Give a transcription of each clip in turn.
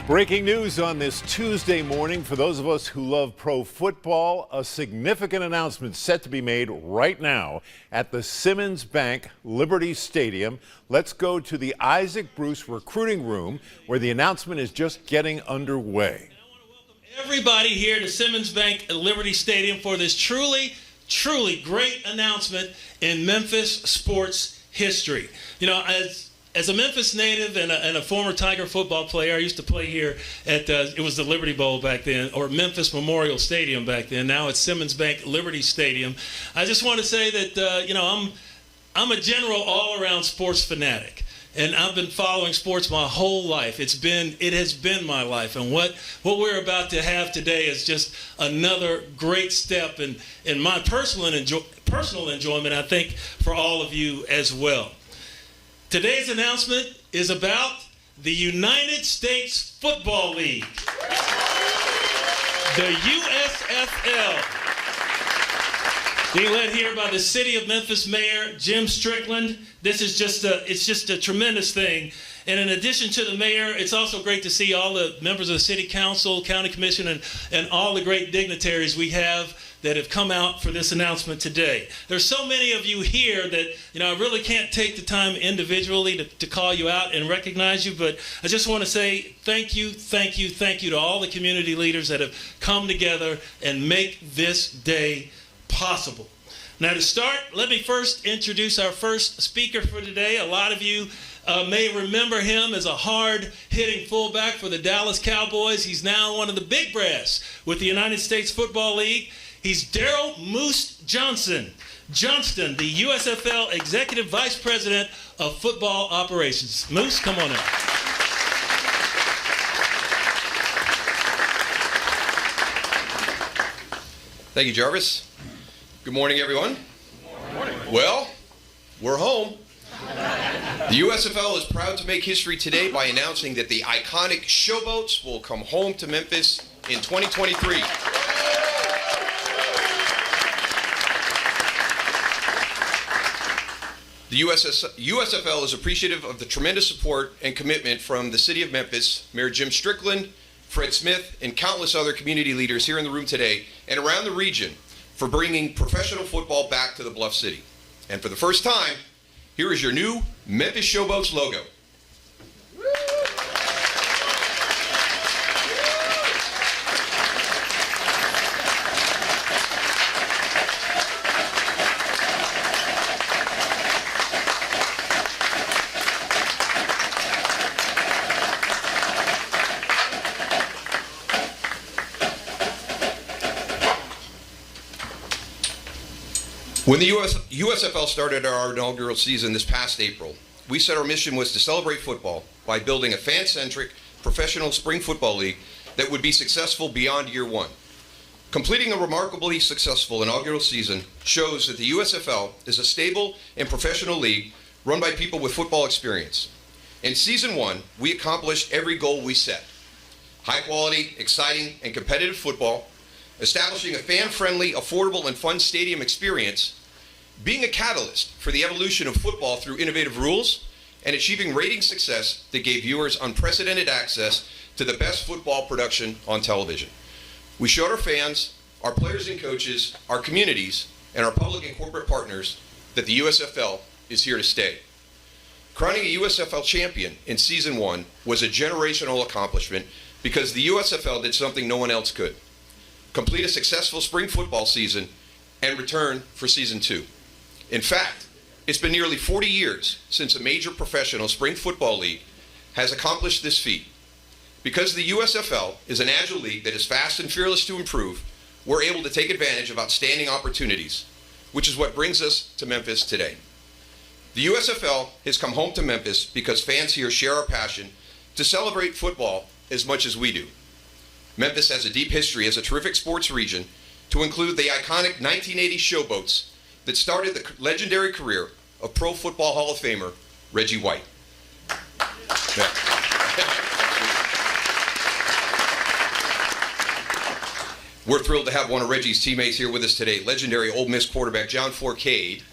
Breaking news on this Tuesday morning for those of us who love pro football. A significant announcement set to be made right now at the Simmons Bank Liberty Stadium. Let's go to the Isaac Bruce recruiting room where the announcement is just getting underway. Everybody here to Simmons Bank Liberty Stadium for this truly great announcement in Memphis sports history. You know, as a Memphis native and a former Tiger football player, I used to play here at, it was the Liberty Bowl back then, or Memphis Memorial Stadium back then. Now it's Simmons Bank Liberty Stadium. I just want to say that, you know, I'm a general all-around sports fanatic. And I've been following sports my whole life. It has been my life. And what we're about to have today is just another great step in my personal enjoyment, I think, for all of you as well. Today's announcement is about the United States Football League, the USFL. Being led here by the City of Memphis Mayor Jim Strickland. This is it's just a tremendous thing. And in addition to the mayor, it's also great to see all the members of the City Council, County Commission, and all the great dignitaries we have that have come out for this announcement today. There's so many of you here that, you know, I really can't take the time individually to call you out and recognize you, but I just want to say thank you to all the community leaders that have come together and make this day possible. Now to start, let me first introduce our first speaker for today. A lot of you may remember him as a hard-hitting fullback for the Dallas Cowboys. He's now one of the big brass with the United States Football League. He's Daryl Moose Johnston, the USFL Executive Vice President of Football Operations. Moose, come on up. Thank you, Jarvis. Good morning, everyone. Good morning. Well, we're home. The USFL is proud to make history today by announcing that the iconic Showboats will come home to Memphis in 2023. The USFL is appreciative of the tremendous support and commitment from the City of Memphis, Mayor Jim Strickland, Fred Smith, and countless other community leaders here in the room today and around the region for bringing professional football back to the Bluff City. And for the first time, here is your new Memphis Showboats logo. When the USFL started our inaugural season this past April, we said our mission was to celebrate football by building a fan-centric professional spring football league that would be successful beyond year one. Completing a remarkably successful inaugural season shows that the USFL is a stable and professional league run by people with football experience. In season one, we accomplished every goal we set. High quality, exciting, and competitive football, establishing a fan-friendly, affordable, and fun stadium experience, being a catalyst for the evolution of football through innovative rules, and achieving rating success that gave viewers unprecedented access to the best football production on television. We showed our fans, our players and coaches, our communities, and our public and corporate partners that the USFL is here to stay. Crowning a USFL champion in season one was a generational accomplishment because the USFL did something no one else could: complete a successful spring football season and return for season two. In fact, it's been nearly 40 years since a major professional spring football league has accomplished this feat. Because the USFL is an agile league that is fast and fearless to improve, we're able to take advantage of outstanding opportunities, which is what brings us to Memphis today. The USFL has come home to Memphis because fans here share our passion to celebrate football as much as we do. Memphis has a deep history as a terrific sports region, to include the iconic 1980 Showboats that started the legendary career of Pro Football Hall of Famer Reggie White. Yeah. We're thrilled to have one of Reggie's teammates here with us today, legendary Ole Miss quarterback John Forcade.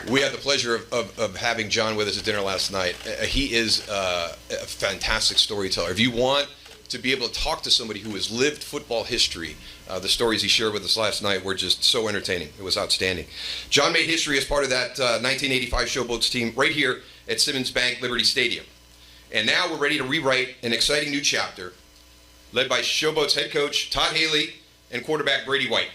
We had the pleasure of having John with us at dinner last night. He is a fantastic storyteller. If you want to be able to talk to somebody who has lived football history, the stories he shared with us last night were just so entertaining. It was outstanding. John made history as part of that 1985 Showboats team right here at Simmons Bank Liberty Stadium. And now we're ready to rewrite an exciting new chapter led by Showboats head coach Todd Haley and quarterback Brady White.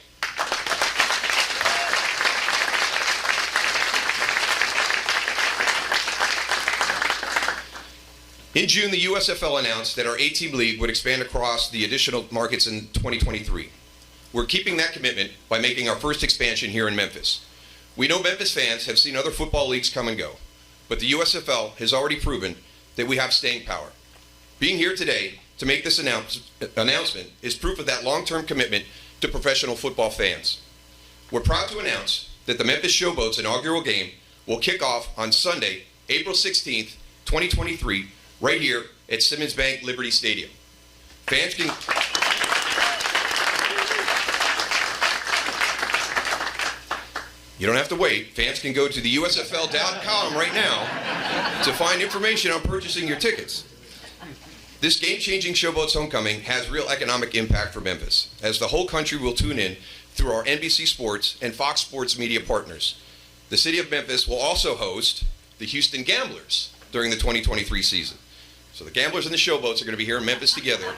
In June, the USFL announced that our 8-team league would expand across the additional markets in 2023. We're keeping that commitment by making our first expansion here in Memphis. We know Memphis fans have seen other football leagues come and go, but the USFL has already proven that we have staying power. Being here today to make this announcement is proof of that long-term commitment to professional football fans. We're proud to announce that the Memphis Showboats inaugural game will kick off on Sunday, April 16th, 2023, right here at Simmons Bank Liberty Stadium. Fans can... You don't have to wait. Fans can go to the USFL.com right now to find information on purchasing your tickets. This game-changing Showboats homecoming has real economic impact for Memphis, as the whole country will tune in through our NBC Sports and Fox Sports media partners. The city of Memphis will also host the Houston Gamblers during the 2023 season. So the Gamblers and the Showboats are going to be here in Memphis together,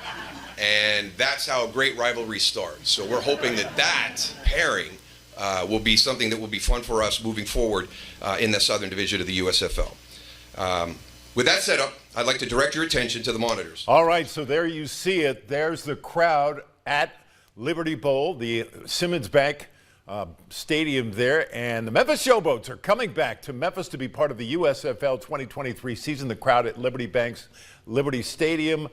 and that's how a great rivalry starts. So we're hoping that that pairing will be something that will be fun for us moving forward in the Southern Division of the USFL. With that set up, I'd like to direct your attention to the monitors. All right, so there you see it. There's the crowd at Liberty Bowl, the Simmons Bank Stadium there, and the Memphis Showboats are coming back to Memphis to be part of the USFL 2023 season. The crowd at Liberty Stadium,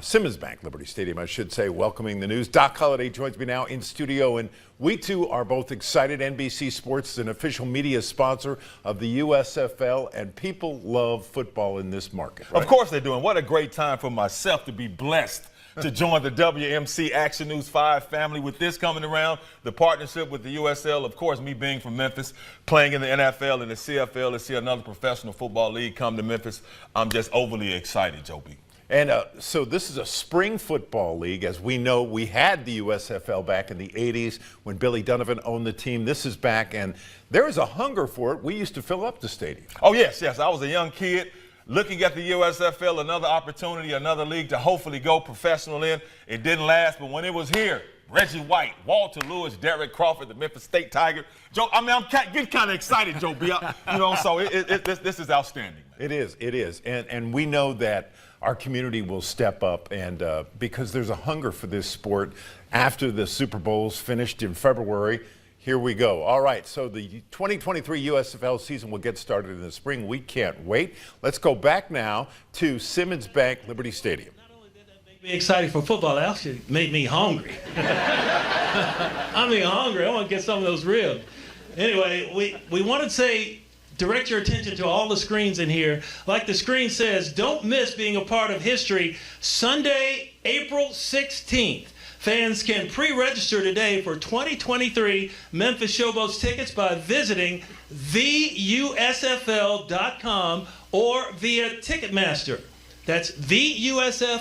Simmons Bank Liberty Stadium, I should say, welcoming the news. Doc Holliday joins me now in studio, and we too are both excited. NBC Sports is an official media sponsor of the USFL, and people love football in this market, right? Of course they do, and what a great time for myself to be blessed to join the WMC Action News 5 family with this coming around, the partnership with the USL, of course, me being from Memphis, playing in the NFL and the CFL, to see another professional football league come to Memphis. I'm just overly excited, Joe B. And so this is a spring football league. As we know, we had the USFL back in the 80s when Billy Donovan owned the team. This is back, and there is a hunger for it. We used to fill up the stadium. Oh, yes. I was a young kid looking at the USFL, another opportunity, another league to hopefully go professional in. It didn't last, but when it was here, Reggie White, Walter Lewis, Derek Crawford, the Memphis State Tiger. Joe, I'm getting kind of excited, Joe B. So this is outstanding. Man. It is. And we know that our community will step up, and because there's a hunger for this sport after the Super Bowl's finished in February. Here we go. All right, so the 2023 USFL season will get started in the spring. We can't wait. Let's go back now to Simmons Bank Liberty Stadium. Not only did that make me excited for football, it actually made me hungry. I want to get some of those ribs. Anyway, we want to say, direct your attention to all the screens in here. Like the screen says, don't miss being a part of history. Sunday, April 16th. Fans can pre-register today for 2023 Memphis Showboats tickets by visiting theusfl.com or via Ticketmaster. That's theusfl.com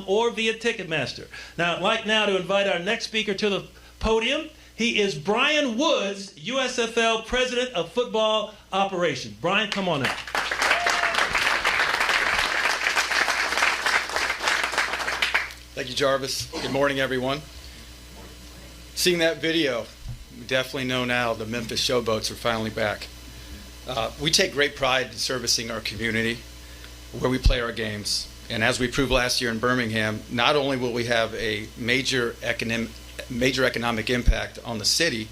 or via Ticketmaster. Now, I'd like now to invite our next speaker to the podium. He is Brian Woods, USFL President of Football Operations. Brian, come on up. Thank you, Jarvis. Good morning, everyone. Seeing that video, we definitely know now the Memphis Showboats are finally back. We take great pride in servicing our community where we play our games. And as we proved last year in Birmingham, not only will we have a major economic impact on the city,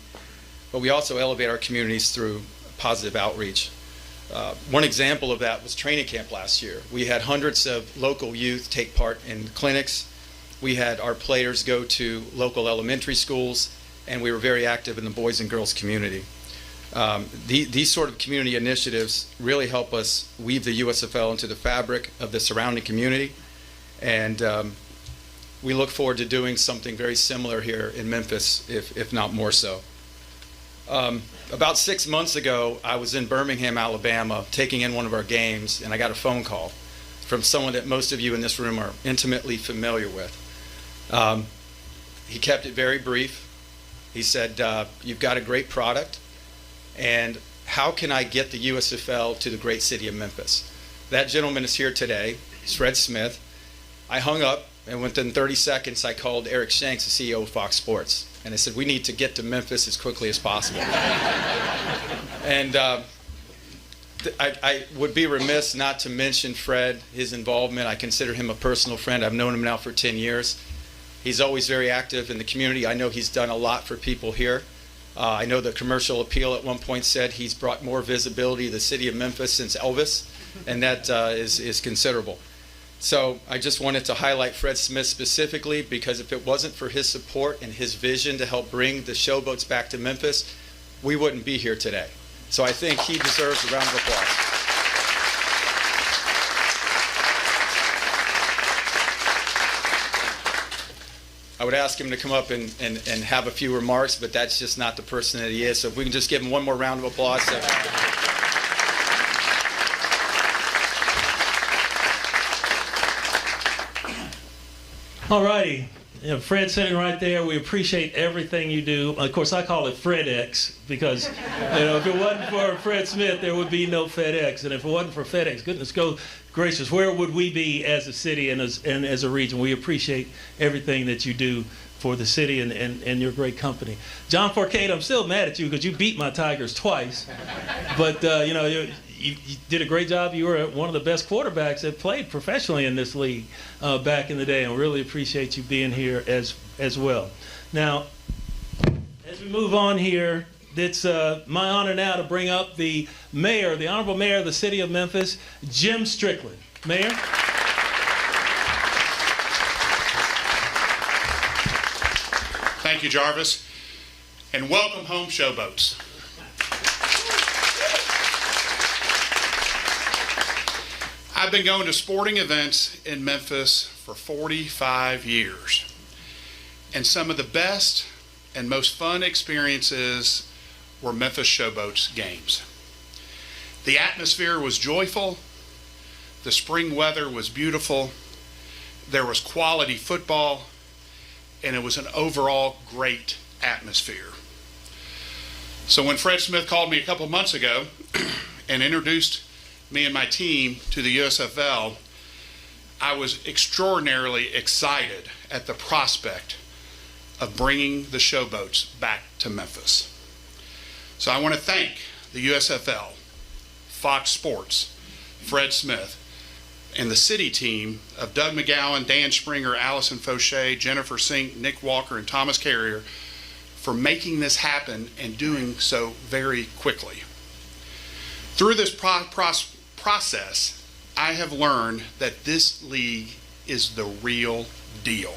but we also elevate our communities through positive outreach. One example of that was training camp last year. We had hundreds of local youth take part in clinics. We had our players go to local elementary schools, and we were very active in the boys and girls community. These sort of community initiatives really help us weave the USFL into the fabric of the surrounding community, and we look forward to doing something very similar here in Memphis, if not more so. About 6 months ago, I was in Birmingham, Alabama, taking in one of our games, and I got a phone call from someone that most of you in this room are intimately familiar with. He kept it very brief. He said, you've got a great product, and how can I get the USFL to the great city of Memphis? That gentleman is here today. It's Fred Smith. I hung up, and within 30 seconds, I called Eric Shanks, the CEO of Fox Sports. And I said, we need to get to Memphis as quickly as possible. And I would be remiss not to mention Fred, his involvement. I consider him a personal friend. I've known him now for 10 years. He's always very active in the community. I know he's done a lot for people here. I know the Commercial Appeal at one point said he's brought more visibility to the city of Memphis since Elvis, and that is considerable. So I just wanted to highlight Fred Smith specifically, because if it wasn't for his support and his vision to help bring the Showboats back to Memphis, we wouldn't be here today. So I think he deserves a round of applause. I would ask him to come up and have a few remarks, but that's just not the person that he is. So if we can just give him one more round of applause. All righty. Fred sitting right there. We appreciate everything you do. Of course, I call it FredX because, if it wasn't for Fred Smith, there would be no FedEx. And if it wasn't for FedEx, goodness gracious, where would we be as a city and as a region? We appreciate everything that you do for the city and your great company. John Forcade, I'm still mad at you because you beat my Tigers twice. But, you did a great job. You were one of the best quarterbacks that played professionally in this league back in the day, and really appreciate you being here as well. Now, as we move on here, it's my honor now to bring up the mayor, the honorable mayor of the city of Memphis, Jim Strickland. Mayor. Thank you, Jarvis, and welcome home, Showboats. I've been going to sporting events in Memphis for 45 years, and some of the best and most fun experiences were Memphis Showboats games. The atmosphere was joyful, the spring weather was beautiful, there was quality football, and it was an overall great atmosphere. So when Fred Smith called me a couple months ago and introduced me and my team to the USFL, I was extraordinarily excited at the prospect of bringing the Showboats back to Memphis. So I want to thank the USFL, Fox Sports, Fred Smith, and the city team of Doug McGowan, Dan Springer, Allison Fauché, Jennifer Sink, Nick Walker, and Thomas Carrier for making this happen and doing so very quickly. Through this process, I have learned that this league is the real deal.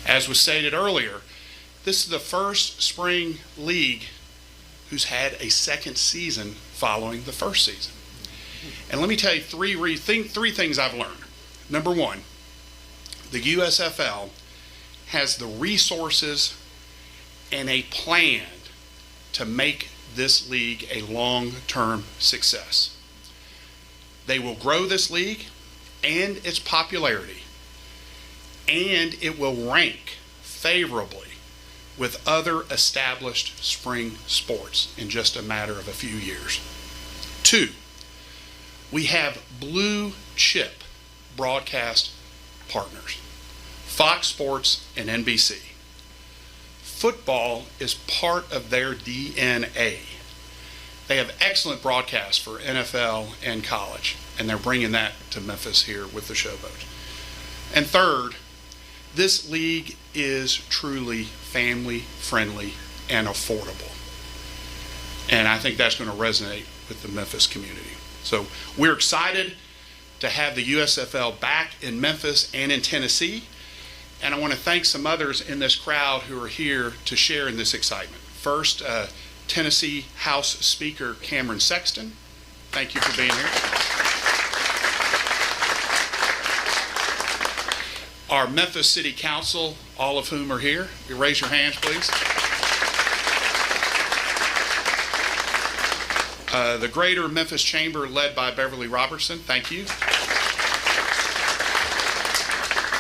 As was stated earlier, this is the first spring league who's had a second season following the first season. And let me tell you three things I've learned. Number one, the USFL has the resources and a plan to make this league a long-term success. They will grow this league and its popularity, and it will rank favorably with other established spring sports in just a matter of a few years. Two, we have blue chip broadcast partners, Fox Sports and NBC. Football is part of their DNA. They have excellent broadcasts for NFL and college, and they're bringing that to Memphis here with the Showboats. And third, this league is truly family friendly and affordable. And I think that's going to resonate with the Memphis community. So we're excited to have the USFL back in Memphis and in Tennessee. And I want to thank some others in this crowd who are here to share in this excitement. First, Tennessee House Speaker Cameron Sexton. Thank you for being here. Our Memphis City Council, all of whom are here. You raise your hands, please. The Greater Memphis Chamber, led by Beverly Robertson, thank you.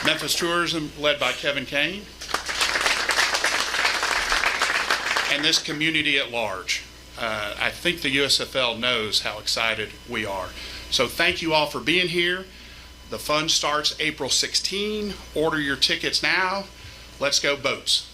Memphis Tourism, led by Kevin Kane. And this community at large. I think the USFL knows how excited we are. So thank you all for being here. The fun starts April 16. Order your tickets now. Let's go Boats.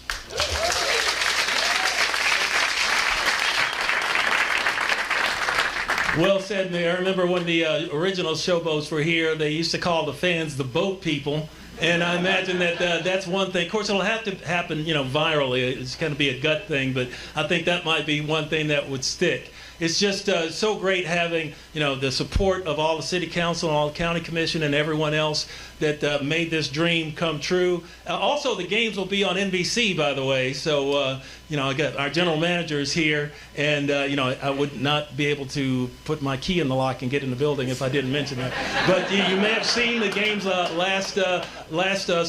Well said, Mayor. I remember when the original Showboats were here, they used to call the fans the boat people. And I imagine that that's one thing. Of course, it'll have to happen, virally. It's going to be a gut thing, but I think that might be one thing that would stick. It's just so great having, the support of all the city council and all the county commission and everyone else that made this dream come true. Also, the games will be on NBC, by the way. So, I got our general manager is here, and I would not be able to put my key in the lock and get in the building if I didn't mention that. But you may have seen the games last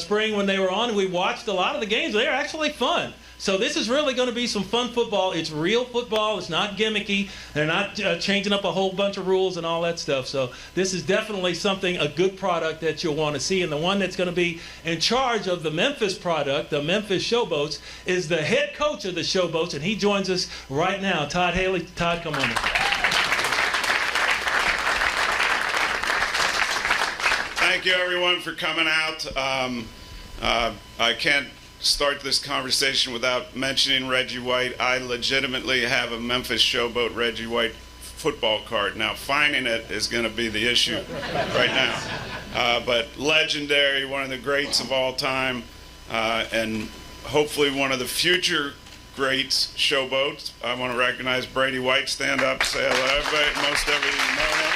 spring when they were on. We watched a lot of the games. They're actually fun. So this is really going to be some fun football. It's real football. It's not gimmicky. They're not changing up a whole bunch of rules and all that stuff. So this is definitely a good product that you'll want to see. And the one that's going to be in charge of the Memphis product, the Memphis Showboats, is the head coach of the Showboats, and he joins us right now. Todd Haley. Todd, come on in. Thank you, everyone, for coming out. I can't start this conversation without mentioning Reggie White. I legitimately have a Memphis Showboat Reggie White football card. Now, finding it is going to be the issue right now. But legendary, one of the greats of all time, and hopefully one of the future greats, Showboats. I want to recognize Brady White. Stand up, say hello. Everybody, most everybody know him.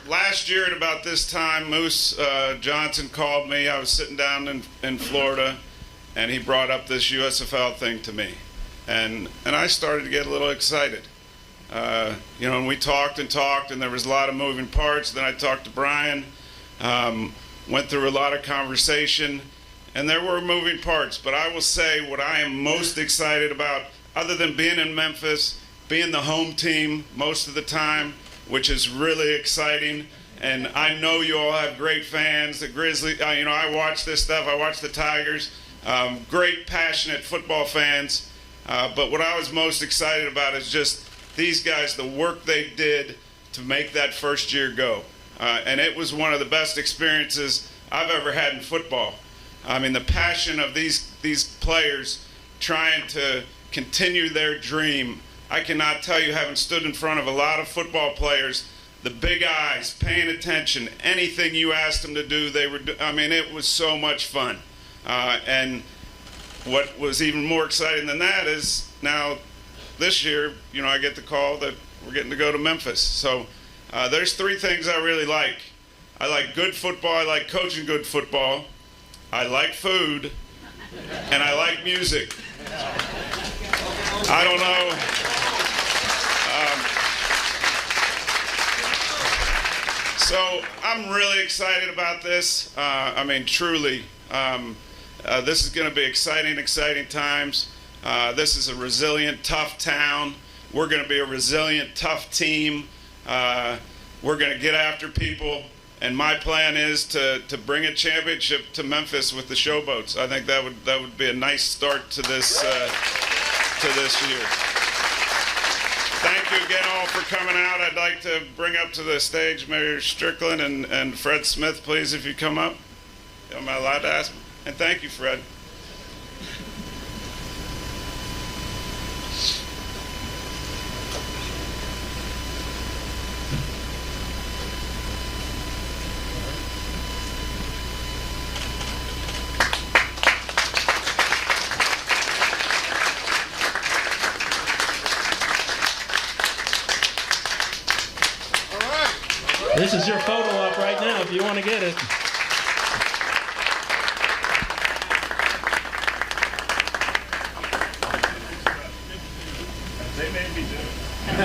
Last year at about this time, Moose Johnson called me. I was sitting down in Florida, and he brought up this USFL thing to me. And I started to get a little excited. And we talked, and there was a lot of moving parts. Then I talked to Brian, went through a lot of conversation, and there were moving parts. But I will say what I am most excited about, other than being in Memphis, being the home team most of the time, which is really exciting. And I know you all have great fans. The Grizzlies, I watch this stuff. I watch the Tigers. Great, passionate football fans. But what I was most excited about is just these guys, the work they did to make that first year go. And it was one of the best experiences I've ever had in football. I mean, the passion of these players trying to continue their dream. I cannot tell you, having stood in front of a lot of football players, the big eyes, paying attention, anything you asked them to do, it was so much fun. And what was even more exciting than that is now this year, I get the call that we're getting to go to Memphis. So there's three things I really like. I like good football, I like coaching good football, I like food, and I like music. I don't know. So I'm really excited about this. Truly, this is going to be exciting times. This is a resilient, tough town. We're going to be a resilient, tough team. We're going to get after people. And my plan is to bring a championship to Memphis with the Showboats. I think that would be a nice start to this year. Thank you again all for coming out. I'd like to bring up to the stage Mayor Strickland and Fred Smith, please, if you come up. Am I allowed to ask? And thank you, Fred. This is your photo op right now if you want to get it. They made me do it.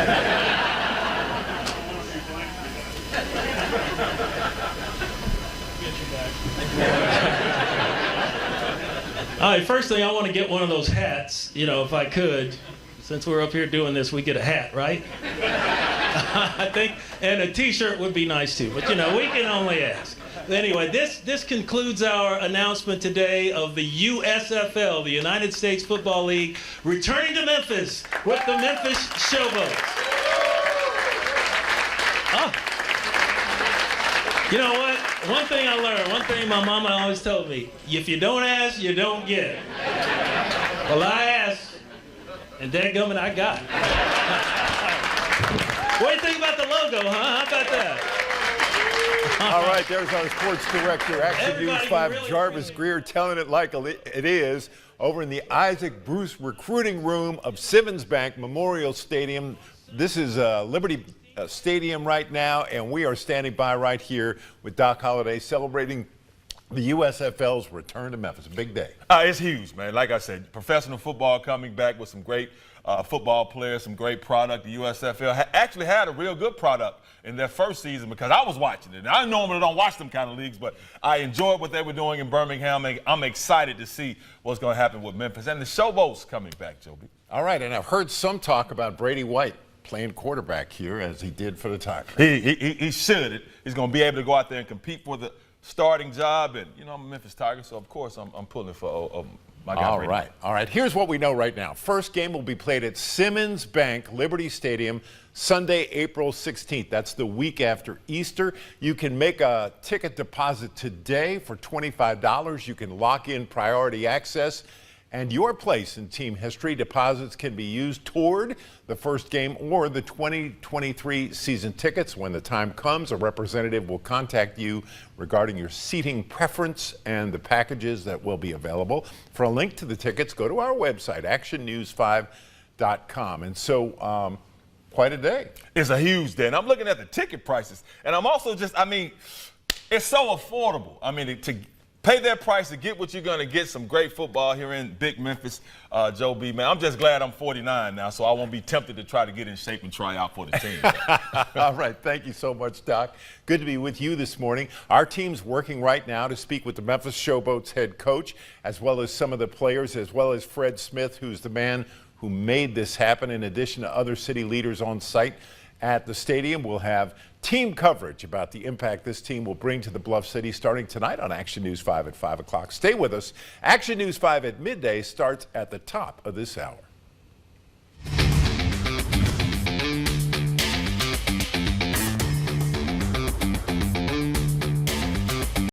All right, first thing, I want to get one of those hats, if I could. Since we're up here doing this, we get a hat, right? I think, and a T-shirt would be nice too, but you know, we can only ask. Anyway, this concludes our announcement today of the USFL, the United States Football League, returning to Memphis with the Memphis Showboats. Oh. You know what? One thing I learned, one thing my mama always told me, if you don't ask, you don't get. Well, I asked, and dadgummit, I got. What do you think about the logo, huh? How about that? All right, there's our sports director, Action Everybody News 5, really Jarvis Greer, telling it like it is over in the Isaac Bruce recruiting room of Simmons Bank Memorial Stadium. This is Liberty Stadium right now, and we are standing by right here with Doc Holliday celebrating the USFL's return to Memphis. A big day. It's huge, man. Like I said, professional football coming back with some great football players, some great product. The USFL actually had a real good product in their first season because I was watching it. And I normally don't watch them kind of leagues, but I enjoyed what they were doing in Birmingham. I'm excited to see what's going to happen with Memphis. And the Showboats coming back, Joby. All right, and I've heard some talk about Brady White playing quarterback here as he did for the Tigers. He should. He's going to be able to go out there and compete for the starting job. And, you know, I'm a Memphis Tiger, so of course I'm pulling for my guy. All right. Here's what we know right now. First game will be played at Simmons Bank Liberty Stadium Sunday, April 16th. That's the week after Easter. You can make a ticket deposit today for $25. You can lock in priority access and your place in team history. Deposits can be used toward the first game or the 2023 season tickets. When the time comes, a representative will contact you regarding your seating preference and the packages that will be available. For a link to the tickets, go to our website, actionnews5.com. And so, quite a day. It's a huge day. And I'm looking at the ticket prices. And I'm also it's so affordable. To pay that price to get what you're going to get, some great football here in big Memphis, Joe B. Man, I'm just glad I'm 49 now, so I won't be tempted to try to get in shape and try out for the team. All right. Thank you so much, Doc. Good to be with you this morning. Our team's working right now to speak with the Memphis Showboats head coach, as well as some of the players, as well as Fred Smith, who's the man who made this happen, in addition to other city leaders on site at the stadium. We'll have team coverage about the impact this team will bring to the Bluff City starting tonight on Action News 5 at 5 o'clock. Stay with us. Action News 5 at midday starts at the top of this hour.